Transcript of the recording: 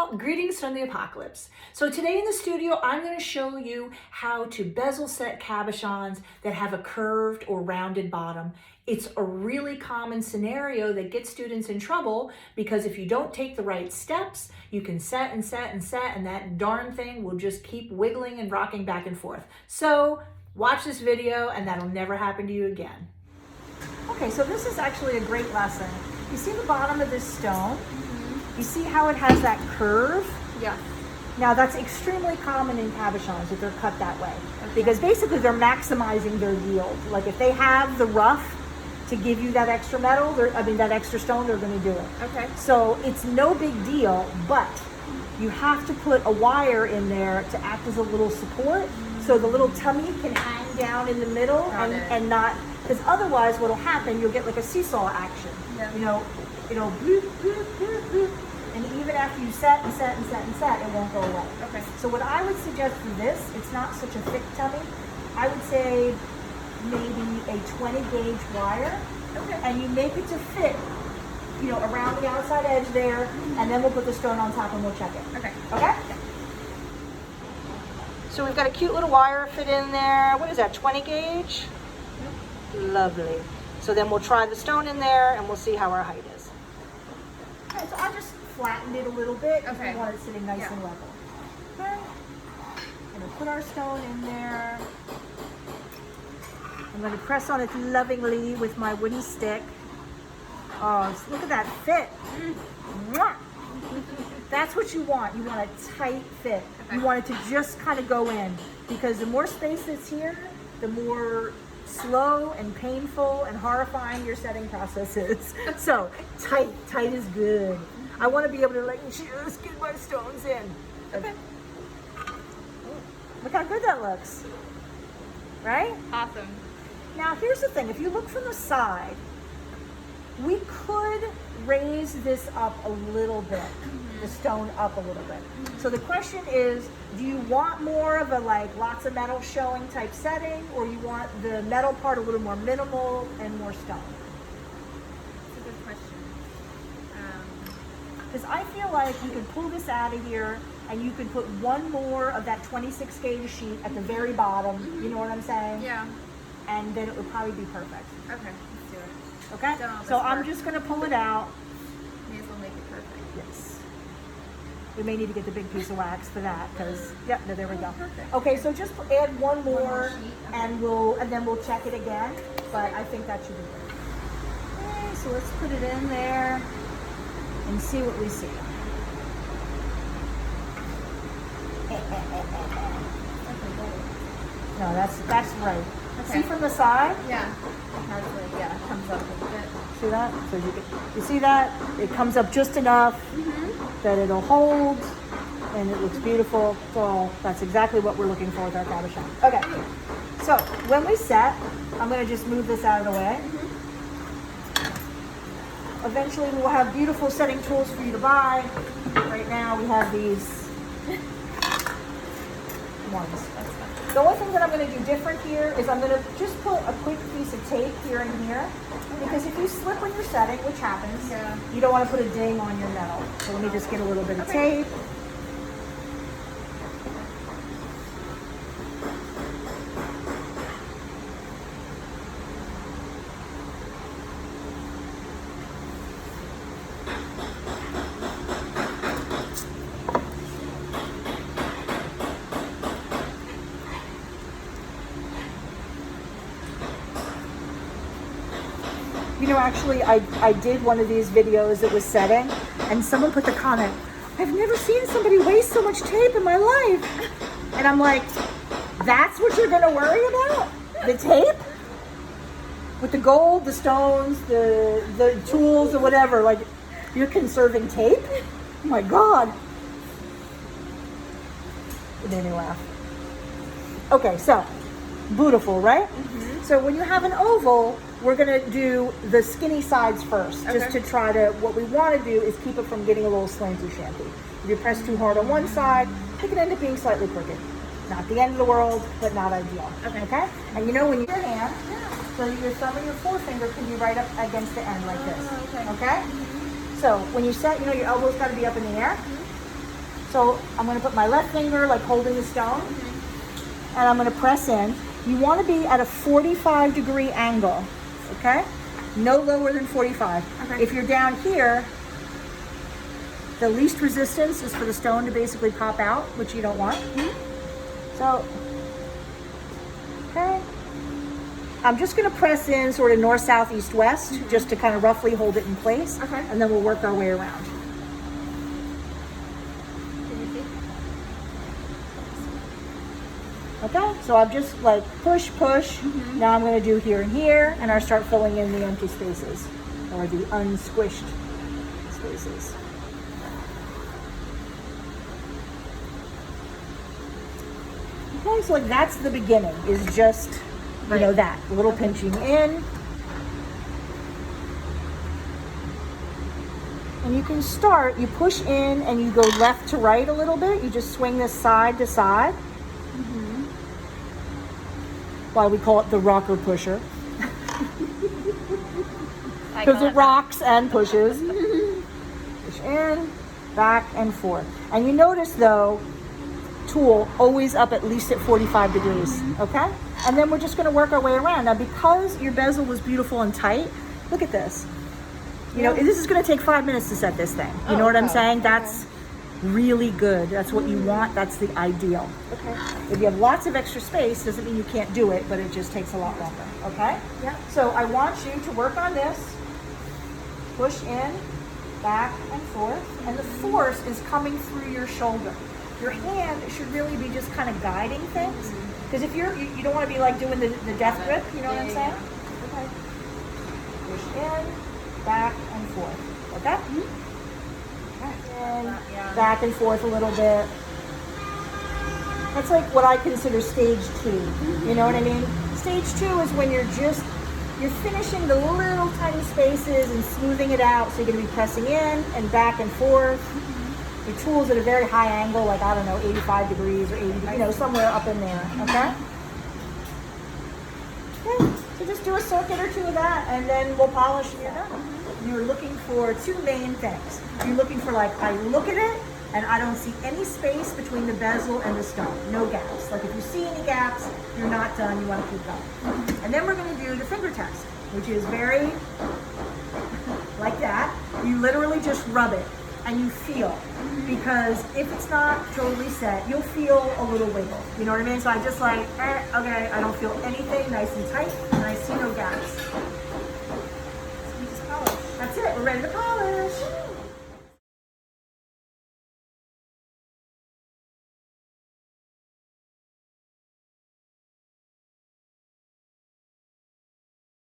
all, greetings from the apocalypse. So today in the studio, I'm going to show you how to bezel set cabochons that have a curved or rounded bottom. It's a really common scenario that gets students in trouble because if you don't take the right steps, you can set and set and set, and that darn thing will just keep wiggling and rocking back and forth. So watch this video and that'll never happen to you again. Okay, so this is actually a great lesson. You see the bottom of this stone? You see how it has that curve? Yeah. Now that's extremely common in cabochons that they're cut that way. Okay. Because basically they're maximizing their yield. Like if they have the rough to give you that extra metal, that extra stone, they're going to do it. Okay. So it's no big deal, but you have to put a wire in there to act as a little support so the little tummy can hang down in the middle and not, because otherwise what'll happen, you'll get like a seesaw action. Yeah. It'll bloop, bloop, bloop, bloop. And even after you set and set and set and set, it won't go away. Okay. So what I would suggest for this, it's not such a thick tummy. I would say maybe a 20 gauge wire. Okay. And you make it to fit, around the outside edge there, and then we'll put the stone on top and we'll check it. Okay. Okay? Yeah. So we've got a cute little wire fit in there. What is that, 20 gauge? Lovely. So then we'll try the stone in there and we'll see how our height is. Okay, so I just flattened it a little bit because we want it sitting nice and level. Okay. I'm going to put our stone in there. I'm going to press on it lovingly with my wooden stick. Oh, look at that fit. Mwah! That's what you want. You want a tight fit. Okay. You want it to just kind of go in, because the more space that's here, the more slow and painful and horrifying your setting process is. So tight is good. I want to be able to just get my stones in. Okay. Look how good that looks. Right? Awesome. Now here's the thing, if you look from the side, we could raise this up a little bit, the stone up a little bit. So the question is, do you want more of a lots of metal showing type setting, or you want the metal part a little more minimal and more stone? That's a good question. Because I feel like you could pull this out of here and you could put one more of that 26 gauge sheet at the very bottom, you know what I'm saying? Yeah. And then it would probably be perfect. Okay, let's do it. Okay? So I'm just going to pull it out. May as well make it perfect. Yes. We may need to get the big piece of wax for that, because there we go. Perfect. Okay, so just add one more sheet. Okay. and then we'll check it again. But I think that should be good. Okay, so let's put it in there and see what we see. No, that's right. Okay. See from the side? Yeah. It comes up a bit. See that? So you see that? It comes up just enough that it'll hold, and it looks beautiful. So that's exactly what we're looking for with our cabochon. Okay. So when we set, I'm going to just move this out of the way. Eventually we'll have beautiful setting tools for you to buy. Right now we have these ones. The only thing that I'm going to do different here is I'm going to just put a quick piece of tape here and here, because if you slip when you're setting, which happens, you don't want to put a ding on your metal. So let me just get a little bit of tape. Actually, I did one of these videos that was setting, and someone put the comment, I've never seen somebody waste so much tape in my life. And I'm like, that's what you're going to worry about? The tape? With the gold, the stones, the tools, or whatever. You're conserving tape? Oh my God. It made me laugh. Okay, so, beautiful, right? So when you have an oval, we're going to do the skinny sides first, just to try to, what we want to do is keep it from getting a little slanty shanty. If you press too hard on one side, it can end up being slightly crooked. Not the end of the world, but not ideal. Okay? And when you your hand, so your thumb and your forefinger can be right up against the end like this. Okay? So when you set, your elbow's got to be up in the air. So I'm going to put my left finger like holding the stone, and I'm going to press in. You want to be at a 45-degree angle, okay? No lower than 45. Okay. If you're down here, the least resistance is for the stone to basically pop out, which you don't want. So, okay. I'm just going to press in sort of north, south, east, west, just to kind of roughly hold it in place. Okay. And then we'll work our way around. Okay, so I've just like push. Now I'm going to do here and here, and I start filling in the empty spaces, or the unsquished spaces. Okay, so like that's the beginning, is just, you know, that little pinching in. And you can start, you push in and you go left to right a little bit. You just swing this side to side. Why we call it the rocker pusher. Because it rocks and pushes. Push in, back and forth. And you notice though, tool always up at least at 45 degrees, okay? And then we're just gonna work our way around. Now because your bezel was beautiful and tight, look at this. You know, this is gonna take 5 minutes to set this thing. You know what I'm saying? That's really good. That's what you want. That's the ideal. Okay. If you have lots of extra space, doesn't mean you can't do it, but it just takes a lot longer, okay? Yep. So I want you to work on this. Push in, back and forth, and the force is coming through your shoulder. Your hand should really be just kind of guiding things, because if you don't want to be like doing the death grip, you know what I'm saying? Okay. Push in, back and forth, okay? And back and forth a little bit. That's like what I consider stage 2. You know what I mean? Stage 2 is when you're finishing the little tiny spaces and smoothing it out. So you're going to be pressing in and back and forth. Your tool's at a very high angle, like, I don't know, 85 degrees or 80, you know, somewhere up in there, okay? Okay, so just do a circuit or 2 of that, and then we'll polish and you're done. You're looking for 2 main things. You're looking for, like, I look at it, and I don't see any space between the bezel and the stone. No gaps. Like, if you see any gaps, you're not done. You want to keep going. And then we're going to do the finger test, which is very like that. You literally just rub it, and you feel. Because if it's not totally set, you'll feel a little wiggle. You know what I mean? So I just like, okay, I don't feel anything, nice and tight, and I see no gaps. You just polish. That's it. We're ready to polish.